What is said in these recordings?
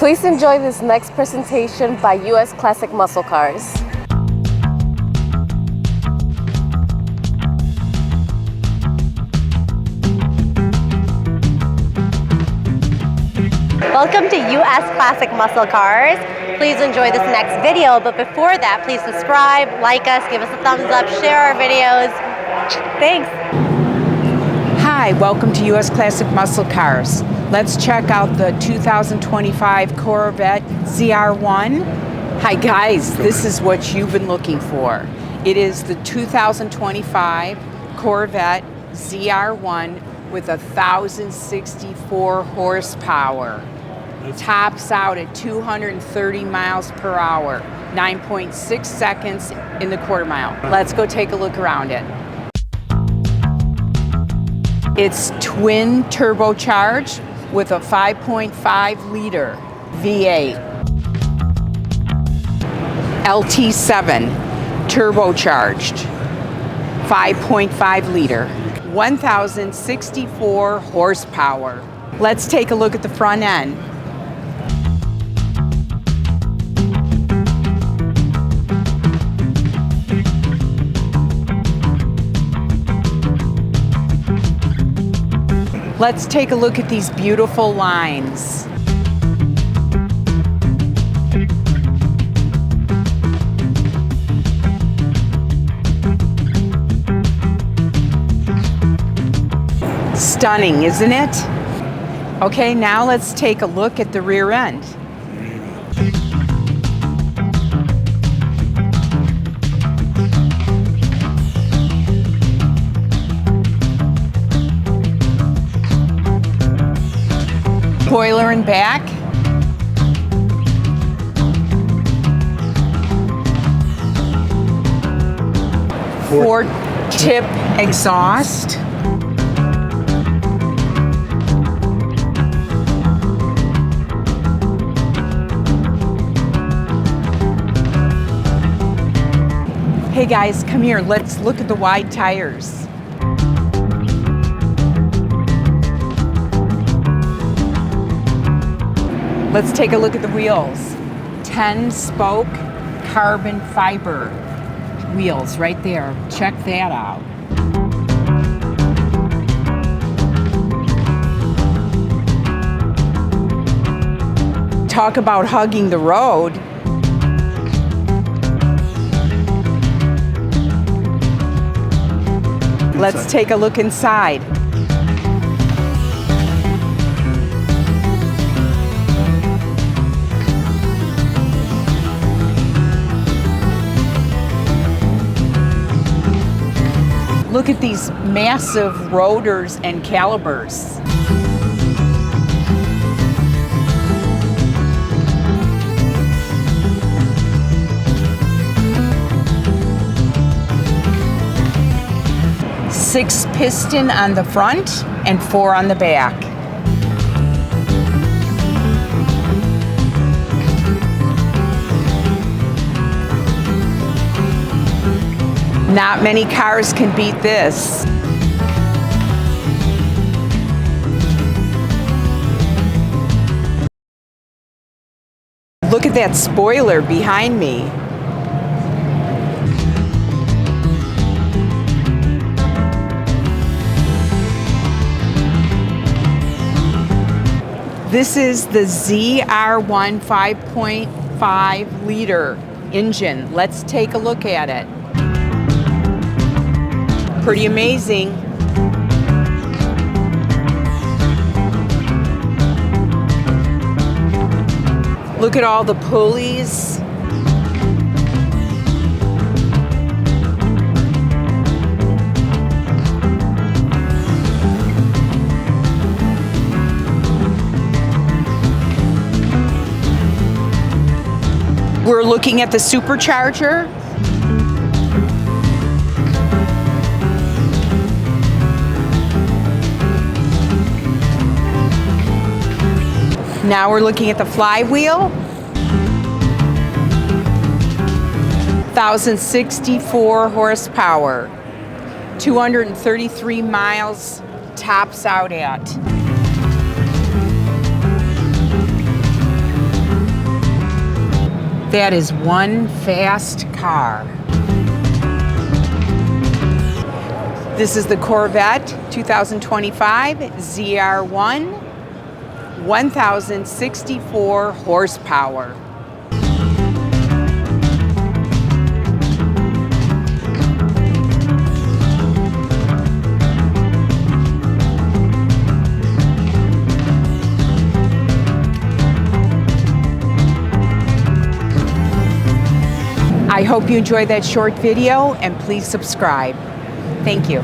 Please enjoy this next presentation by US Classic Muscle Cars. Welcome to US Classic Muscle Cars. Please enjoy this next video, but before that, please subscribe, like us, give us a thumbs up, share our videos. Thanks. Hi, welcome to US Classic Muscle Cars. Let's check out the 2025 Corvette ZR1. Hi guys, this is what you've been looking for. It is the 2025 Corvette ZR1 with 1,064 horsepower. Tops out at 230 miles per hour, 9.6 seconds in the quarter mile. Let's go take a look around it. It's twin turbocharged with a 5.5 liter V8. LT7 turbocharged, 5.5 liter, 1,064 horsepower. Let's take a look at the front end. Let's take a look at these beautiful lines. Stunning, isn't it? Okay, now let's take a look at the rear end. Spoiler in back. Four-tip exhaust. Hey guys, come here. Let's look at the wide tires. Let's take a look at the wheels. 10-spoke carbon fiber wheels right there. Check that out. Talk about hugging the road. Let's take a look inside. Look at these massive rotors and calipers. Six piston on the front and 4 on the back. Not many cars can beat this. Look at that spoiler behind me. This is the ZR1 5.5 liter engine. Let's take a look at it. Pretty amazing. Look at all the pulleys. We're looking at the supercharger. Now we're looking at the flywheel. 1,064 horsepower. 233 miles tops out at. That is one fast car. This is the Corvette 2025 ZR1, 1,064 horsepower. I hope you enjoyed that short video, and please subscribe. Thank you.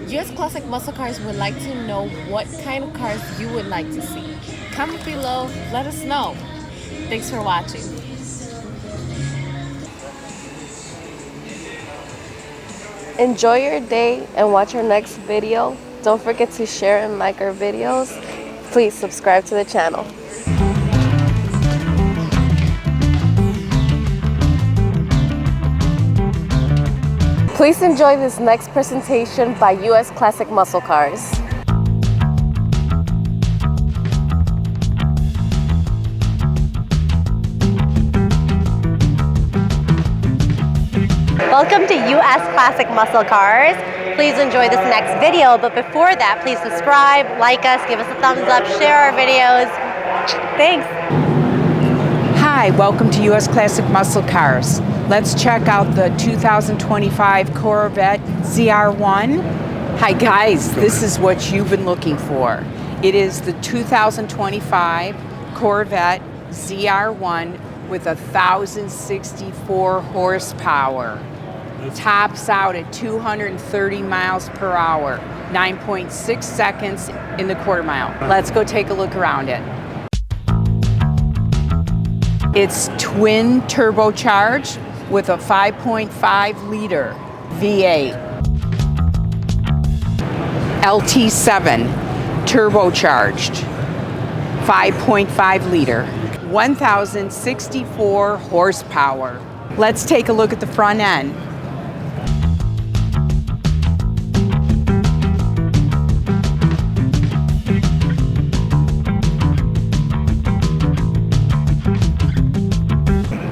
US Classic Muscle Cars would like to know what kind of cars you would like to see. Comment below, let us know. Thanks for watching. Enjoy your day and watch our next video. Don't forget to share and like our videos. Please subscribe to the channel. Please enjoy this next presentation by US Classic Muscle Cars. Welcome to US Classic Muscle Cars. Please enjoy this next video, but before that, please subscribe, like us, give us a thumbs up, share our videos. Thanks. Hi, welcome to US Classic Muscle Cars. Let's check out the 2025 Corvette ZR1. Hi guys, this is what you've been looking for. It is the 2025 Corvette ZR1 with 1,064 horsepower. Tops out at 230 miles per hour, 9.6 seconds in the quarter mile. Let's go take a look around it. It's twin turbocharged with a 5.5 liter V8. LT7 turbocharged, 5.5 liter, 1,064 horsepower. Let's take a look at the front end.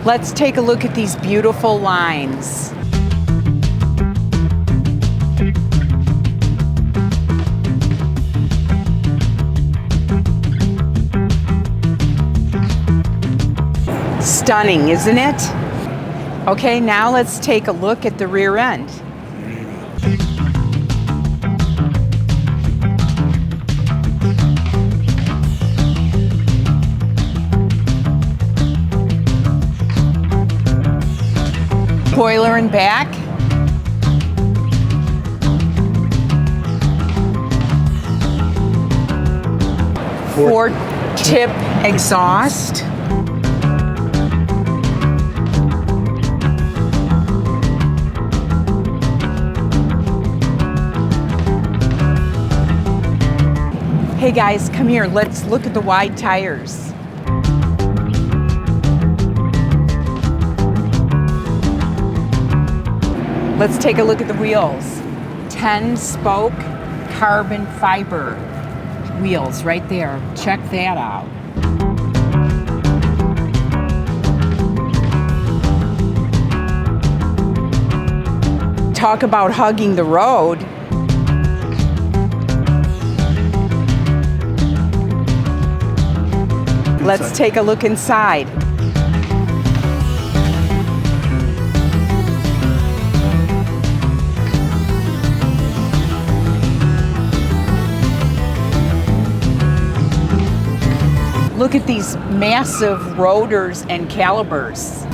Let's take a look at these beautiful lines. Stunning, isn't it? Okay, now let's take a look at the rear end. Spoiler in back. Four-tip exhaust. Hey guys, come here. Let's look at the wide tires. Let's take a look at the wheels. 10-spoke carbon fiber wheels right there. Check that out. Talk about hugging the road. Let's take a look inside. Look at these massive rotors and calipers.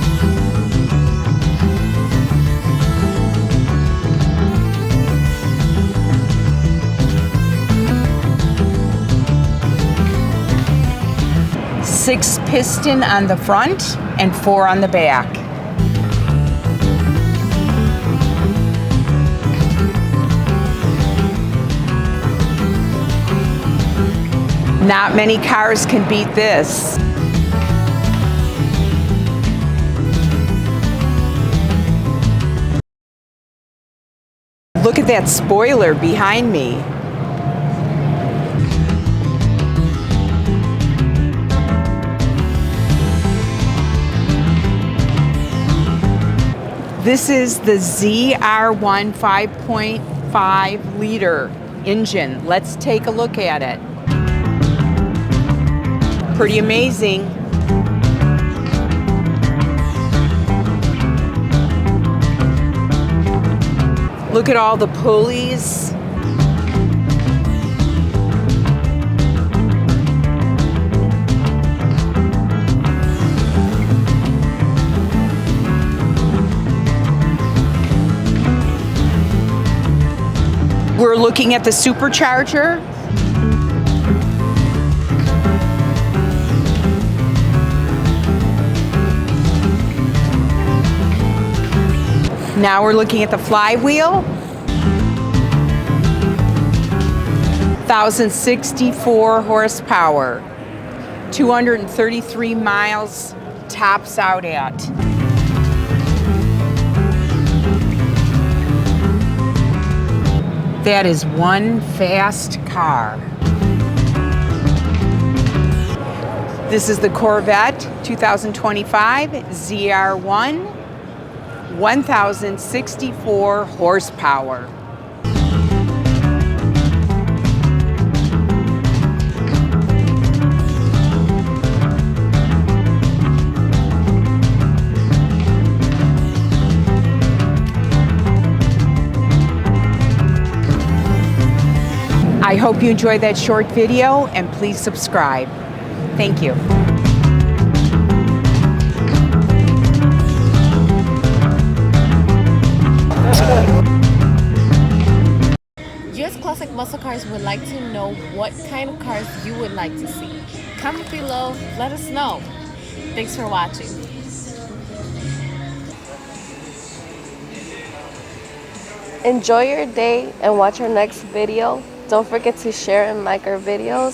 Six piston on the front and 4 on the back. Not many cars can beat this. Look at that spoiler behind me. This is the ZR1 5.5 liter engine. Let's take a look at it. Pretty amazing. Look at all the pulleys. We're looking at the supercharger. Now we're looking at the flywheel. 1,064 horsepower. 233 miles tops out at. That is one fast car. This is the Corvette 2025 ZR1, 1,064 horsepower. I hope you enjoyed that short video, and please subscribe. Thank you. US Classic Muscle Cars would like to know what kind of cars you would like to see. Comment below, let us know. Thanks for watching. Enjoy your day and watch our next video. Don't forget to share and like our videos.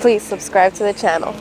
Please subscribe to the channel.